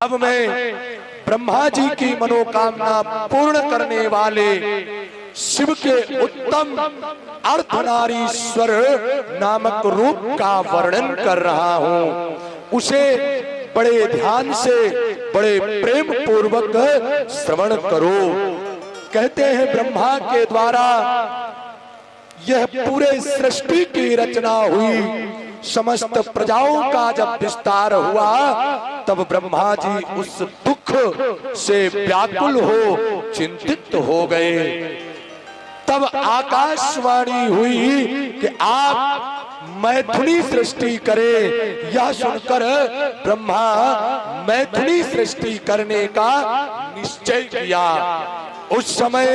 अब मैं ब्रह्मा जी की मनोकामना पूर्ण करने वाले शिव के उत्तम अर्धनारीश्वर नामक रूप का वर्णन कर रहा हूँ। उसे बड़े ध्यान से, बड़े प्रेम पूर्वक श्रवण करो। कहते हैं ब्रह्मा के द्वारा यह पूरे सृष्टि की रचना हुई। समस्त प्रजाओं का जब विस्तार हुआ तब ब्रह्मा जी उस दुख से व्याकुल हो, चिंतित हो गए। तब आकाशवाणी हुई कि आप मैथुनी सृष्टि करें। यह सुनकर ब्रह्मा मैथुनी सृष्टि करने का निश्चय किया। उस समय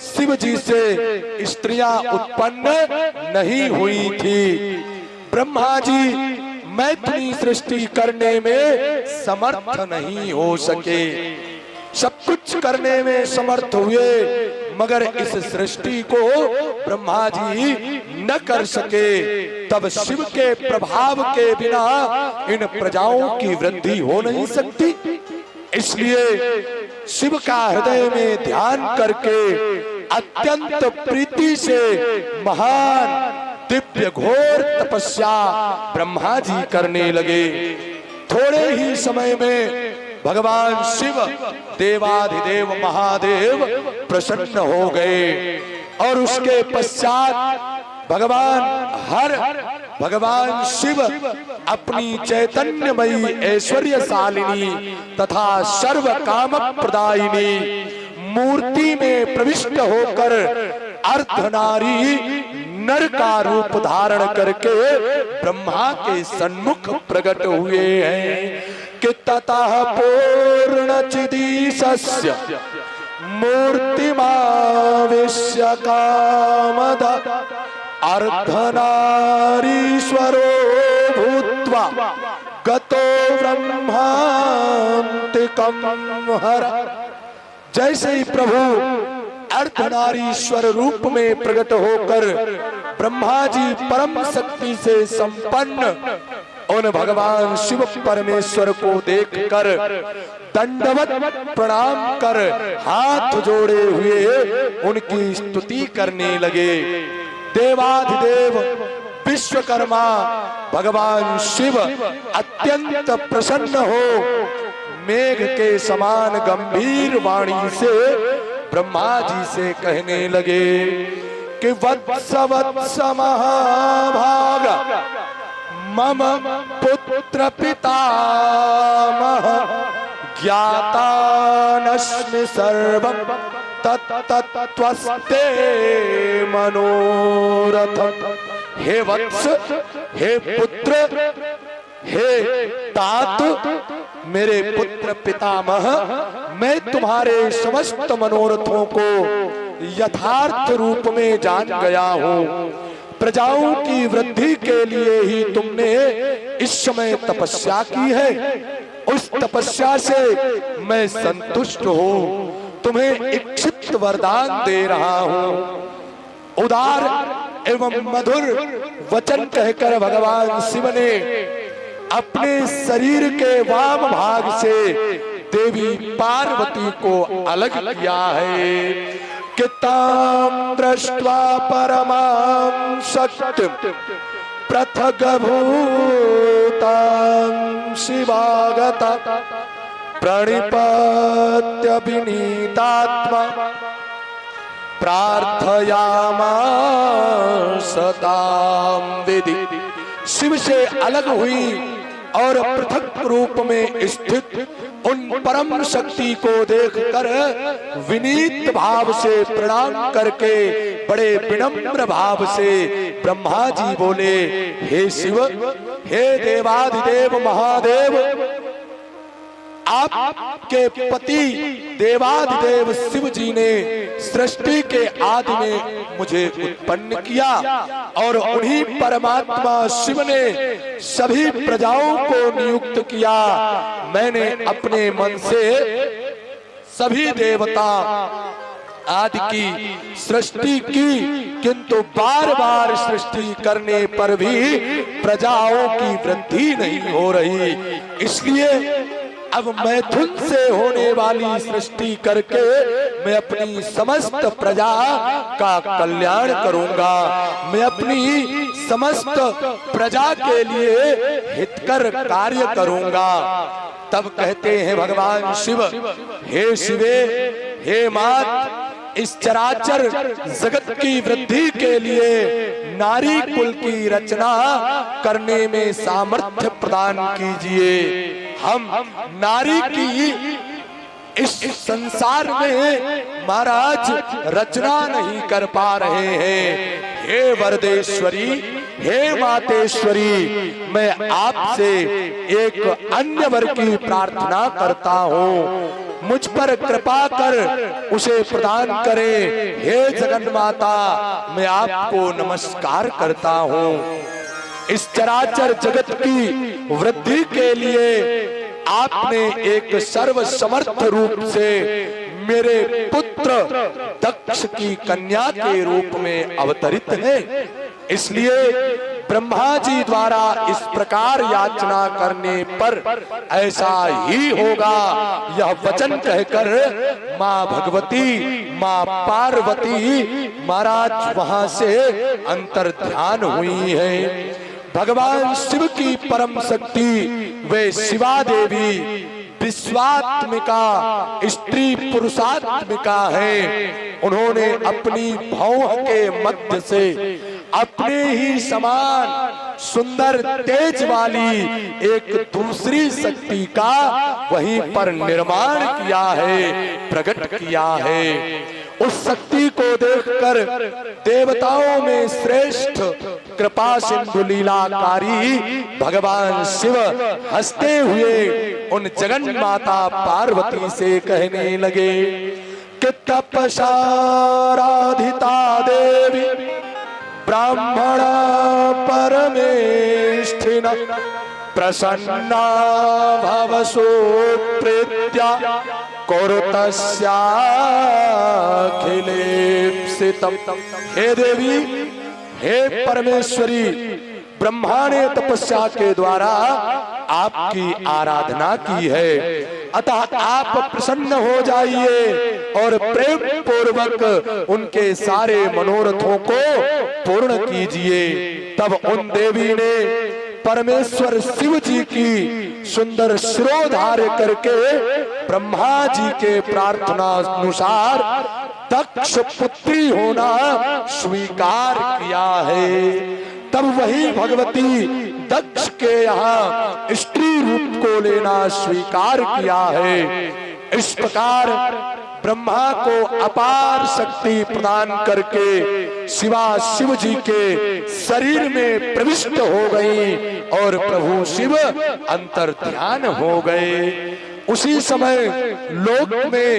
शिव जी से स्त्रियां उत्पन्न नहीं हुई थी। ब्रह्मा जी मैथुनी सृष्टि करने में समर्थ नहीं हो सके। सब कुछ करने में समर्थ हुए मगर इस सृष्टि को ब्रह्मा जी न कर सके। तब शिव के प्रभाव के बिना इन प्रजाओं की वृद्धि हो नहीं सकती। इसलिए शिव का हृदय में ध्यान करके अत्यंत प्रीति से महान दिव्य घोर तपस्या ब्रह्मा जी करने लगे। थोड़े ही समय में भगवान शिव देवाधिदेव महादेव प्रसन्न हो गए और उसके पश्चात भगवान शिव अपनी चैतन्यमयी ऐश्वर्यशालिनी तथा सर्व काम प्रदायिनी मूर्ति में प्रविष्ट होकर अर्धनारी नर का रूप धारण करके ब्रह्मा के सन्मुख प्रकट हुए हैं कि ततः पूर्ण चिदीशस्य मूर्तिमावेश्य कामद अर्धनारीश्वरो भूत्वा गतो ब्रह्मान्तिकं हर। जैसे ही प्रभु अर्धनारीश्वर रूप में प्रकट होकर ब्रह्मा जी परम शक्ति से संपन्न उन भगवान शिव परमेश्वर को देखकर दंडवत प्रणाम कर हाथ जोड़े हुए उनकी स्तुति करने लगे। देवाधिदेव विश्वकर्मा भगवान शिव अत्यंत प्रसन्न हो मेघ के समान गंभीर वाणी से ब्रह्मा जी से कहने लगे कि वत्स वत्स महाभाग मम पुत्र पितामह ज्ञातानस्मि सर्वं तत्तत्त्वस्ते मनोरथम्। हे वत्स, हे पुत्र, हे तात, मेरे पुत्र पितामह, मैं तुम्हारे समस्त मनोरथों को यथार्थ रूप में जान गया हूँ। प्रजाओं की वृद्धि के लिए ही तुमने इस समय तपस्या की है। उस तपस्या से मैं संतुष्ट हूँ, तुम्हें इच्छित वरदान दे रहा हूँ। उदार एवं मधुर वचन कहकर भगवान शिव ने अपने शरीर के वाम भाग से देवी पार्वती को अलग किया है कि तां दृष्ट्वा परमां शक्तिं पृथग्भूतां शिवागता प्रणिपत्य विनीतात्मा प्रार्थयामास तां विधि। शिव से अलग हुई और पृथक रूप में स्थित उन परम शक्ति को देखकर विनीत भाव से प्रणाम करके बड़े विनम्र भाव से ब्रह्मा जी बोले, हे शिव, हे देवाधिदेव महादेव, आपके पति देवाधिदेव शिव जी ने सृष्टि के आदि में मुझे उत्पन्न किया और उन्हीं परमात्मा शिव ने सभी प्रजाओं को नियुक्त किया। मैंने अपने मन से सभी देवता आदि की सृष्टि की, किंतु बार बार सृष्टि करने पर भी प्रजाओं की वृद्धि नहीं हो रही। इसलिए अब मैथुन से होने वाली सृष्टि करके मैं अपनी समस्त प्रजा का कल्याण करूंगा, मैं अपनी समस्त प्रजा के लिए हितकर कार्य करूंगा। तब कहते हैं भगवान शिव, हे शिवे, हे मात, इस चराचर जगत की वृद्धि के लिए नारी कुल की रचना करने में सामर्थ्य प्रदान कीजिए। हम नारी की इस संसार में महाराज रचना नहीं कर पा रहे हैं। हे वरदेश्वरी, हे मातेश्वरी, मैं आपसे एक अन्य वर की प्रार्थना करता हूँ, मुझ पर कृपा कर उसे प्रदान करें। हे जगन्माता, मैं आपको नमस्कार करता हूँ। इस चराचर जगत की वृद्धि के लिए आपने एक सर्व समर्थ रूप से मेरे पुत्र दक्ष की कन्या के रूप में अवतरित है, इसलिए ब्रह्मा जी द्वारा इस प्रकार याचना करने पर ऐसा ही होगा, यह वचन कहकर माँ भगवती, माँ पार्वती महाराज वहां से अंतर्ध्यान हुई है। भगवान शिव की परम शक्ति वे शिवा देवी विश्वात्मिका, स्त्री पुरुषात्मिका है। उन्होंने अपनी भौह के मध्य से अपने ही समान सुंदर तेज वाली एक दूसरी शक्ति का वहीं पर निर्माण किया है, प्रकट किया है। उस शक्ति को देखकर देवताओं में श्रेष्ठ कृपा सिंधु लीलाकारी भगवान शिव हंसते हुए उन जगन माता पार्वती से कहने लगे कि तपसाराधिता देवी ब्राह्मणा परमेष्ठिन प्रसन्ना भवसो प्रीत्या कुरुतस्याखिलेप्सितम्। हे देवी, हे परमेश्वरी, ब्रह्मा ने तपस्या के द्वारा आपकी आराधना की है, अतः आप प्रसन्न हो जाइए और प्रेम पूर्वक उनके सारे मनोरथों को पूर्ण कीजिए। तब उन देवी ने परमेश्वर शिव जी की सुंदर शिरोधार्य करके ब्रह्मा जी के प्रार्थना अनुसार दक्ष पुत्री होना स्वीकार किया है। तब वही भगवती दक्ष के यहाँ स्त्री रूप को लेना स्वीकार किया है। इस प्रकार ब्रह्मा को अपार शक्ति प्रदान करके शिवा शिव जी के शरीर में प्रविष्ट हो गई और प्रभु शिव अंतर्ध्यान हो गए। उसी समय लोक में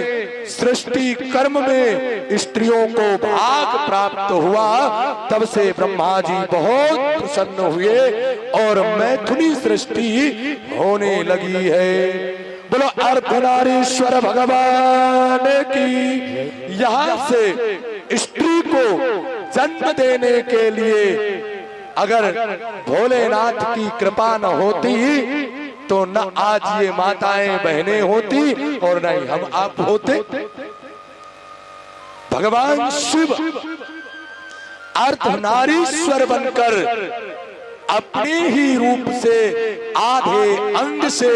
सृष्टि कर्म में स्त्रियों को भाग प्राप्त हुआ। तब से ब्रह्मा जी बहुत प्रसन्न हुए और मैथुनी सृष्टि होने लगी है। बोलो अर्धनारीश्वर भगवान की। यहाँ से स्त्री को जन्म देने के लिए अगर भोलेनाथ की कृपा न होती तो न आज ये माताएं बहनें होती और न ही हम आप होते। भगवान शिव अर्धनारीश्वर बनकर अपने ही रूप से आधे अंग से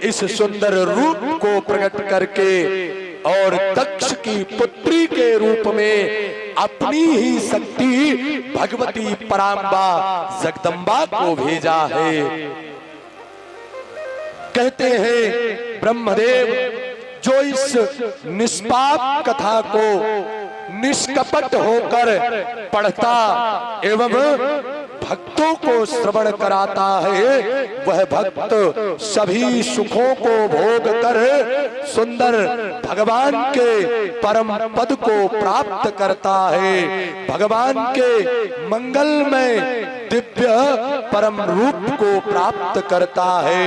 इस सुंदर रूप को प्रकट करके और दक्ष की पुत्री के रूप में अपनी ही शक्ति भगवती पराम्बा जगदम्बा को भेजा है। कहते हैं ब्रह्मदेव जो इस निष्पाप कथा को निष्कपट होकर पढ़ता एवं भक्तों को श्रवण कराता है, वह भक्त सभी सुखों को भोग कर सुंदर भगवान के परम पद को प्राप्त करता है। भगवान के मंगलमय दिव्य परम रूप को प्राप्त करता है।